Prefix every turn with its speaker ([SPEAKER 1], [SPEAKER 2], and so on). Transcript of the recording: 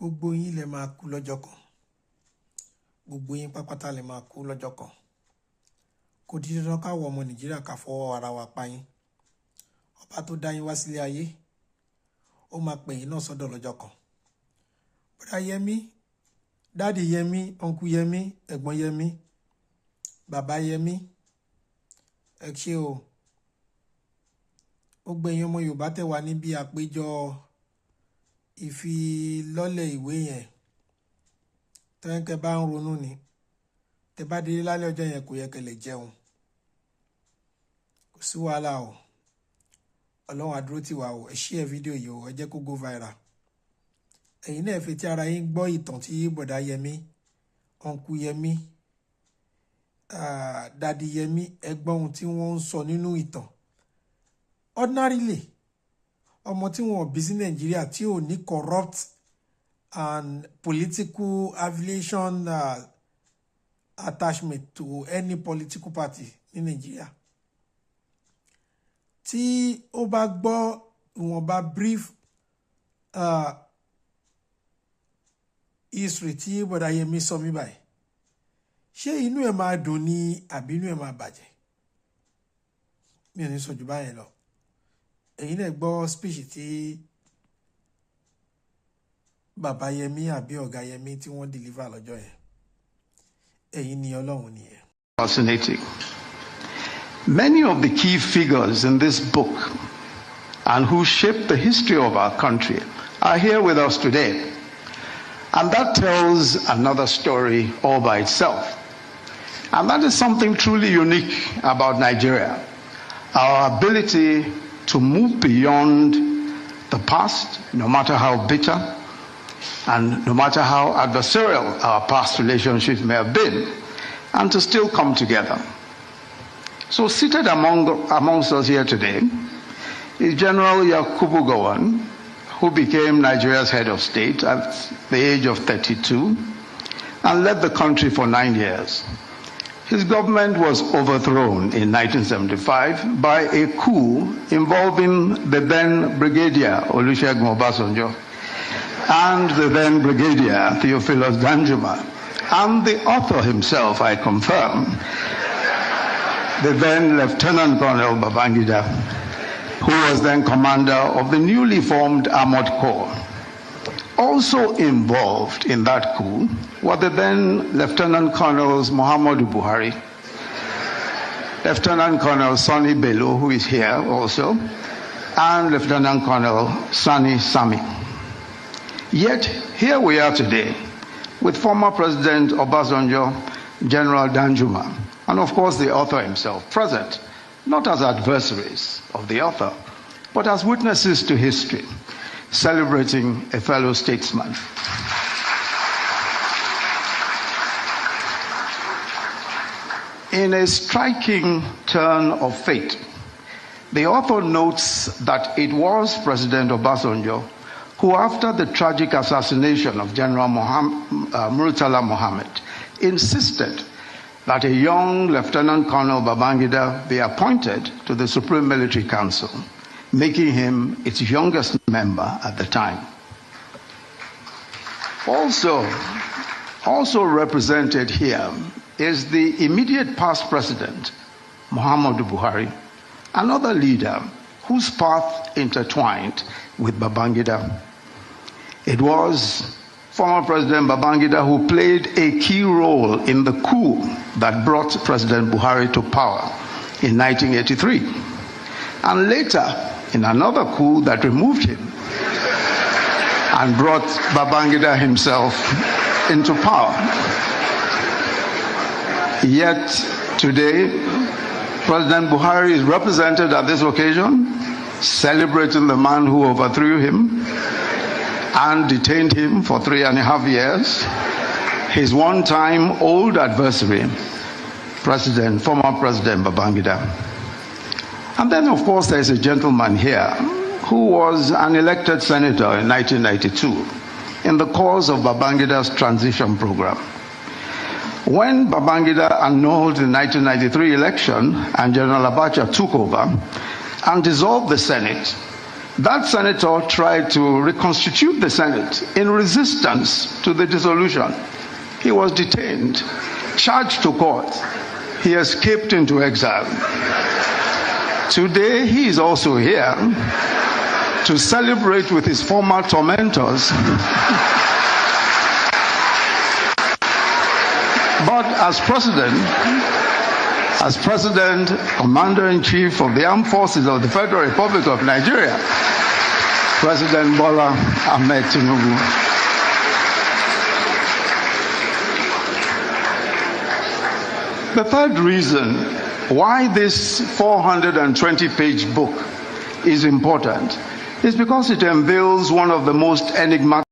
[SPEAKER 1] gbogbo yín lè máa kú lọ́jọ́ kan gbogbo yín pápátá lè máa kú lọ́jọ́ kan kò di dandan káwọ ọmọ Nàìjíríà ká fọwọ́ ara wa pa yín ọba tó dá yín wá sílé ayé ó máa pè yín náà sọ́dọ̀ lọ́jọ́ kan bọ́dà Yẹmí dáàdì Yẹmí ọ̀nkú Yẹmí ẹ̀gbọ́n Yẹmí bàbá Yẹmí ẹ ṣé o gbogbo ẹ̀yin ọmọ Yorùbá tẹ́ wà níbi àpéjọ ìfilọ́lẹ̀ ìwé yẹn tẹ́ńkẹ́ bá ń ronú ni tẹ́ bá délé lálẹ́ ọjọ́ yẹn kò yẹ kẹ́ lè jẹun kò sí wàhálà o Ọlọ́run àdúró tì wá o ẹ share fídíò yìí o ẹ jẹ́ kó go viral ẹ̀yin náà fi tí ara yín gbọ́ ìtàn tí bọ̀dá Yẹmí ọ̀nkú Yẹmí dádì Yẹmí ẹgbọ́n ohun tí wọ́n ń sọ nínú ìtàn ordinarily ọmọ tí wọn bí sí Nàìjíríà tí ò ní corrupt and political affiliation attachment to any political party ní Nàìjíríà tí ó bá gbọ́ ìwọ̀nba brief history tí bọ̀dá Yẹmí sọ mí báyìí ṣé inú ẹ̀ máa dùn ní àbí inú ẹ̀ máa bàjẹ́ mi ò ní sọ jù báyẹn lọ èyí náà gbọ́ speech tí bàbá Yẹmí àbí ọ̀gá Yẹmí tí wọ́n deliver lọ́jọ́ yẹn èyí ni Ọlọ́run nìyẹn.
[SPEAKER 2] Fascinating. Many of the key figures in this book and who shaped the history of our country are here with us today. And that tells another story all by itself. And that is something truly unique about Nigeria. Our ability to move beyond the past, no matter how bitter and no matter how adversarial our past relationships may have been, and to still come together. So seated amongst us here today is General Yakubu Gowon, who became Nigeria's head of state at the age of 32 and led the country for 9 years. His government was overthrown in 1975 by a coup involving the then Brigadier Olusegun Obasanjo and the then Brigadier Theophilus Danjuma, and the author himself, I confirm, the then Lieutenant Colonel Babangida, who was then commander of the newly formed Armored Corps. Also involved in that coup were the then Lieutenant Colonels Muhammadu Buhari, Lieutenant Colonel Sonny Bello, who is here also, and Lieutenant Colonel Sani Sami. Yet here we are today with former President Obasanjo, General Danjuma, and of course the author himself present, not as adversaries of the author, but as witnesses to history, celebrating a fellow statesman. In a striking turn of fate, the author notes that it was President Obasanjo who, after the tragic assassination of General Murtala Mohammed, insisted that a young Lieutenant Colonel Babangida be appointed to the Supreme Military Council, making him its youngest member at the time. Also represented here is the immediate past president, Muhammadu Buhari, another leader whose path intertwined with Babangida. It was former President Babangida who played a key role in the coup that brought President Buhari to power in 1983, and later in another coup that removed him and brought Babangida himself into power. Yet today, President Buhari is represented at this occasion, celebrating the man who overthrew him and detained him for 3.5 years, his one-time old adversary, former President Babangida. And then, of course, there's a gentleman here who was an elected senator in 1992 in the course of Babangida's transition program. When Babangida annulled the 1993 election and General Abacha took over and dissolved the Senate, that senator tried to reconstitute the Senate in resistance to the dissolution. He was detained, charged to court. He escaped into exile. Today, he is also here to celebrate with his former tormentors. But as President, Commander-in-Chief of the Armed Forces of the Federal Republic of Nigeria, President Bola Ahmed Tinubu. The third reason why this 420-page book is important is because it unveils one of the most enigmatic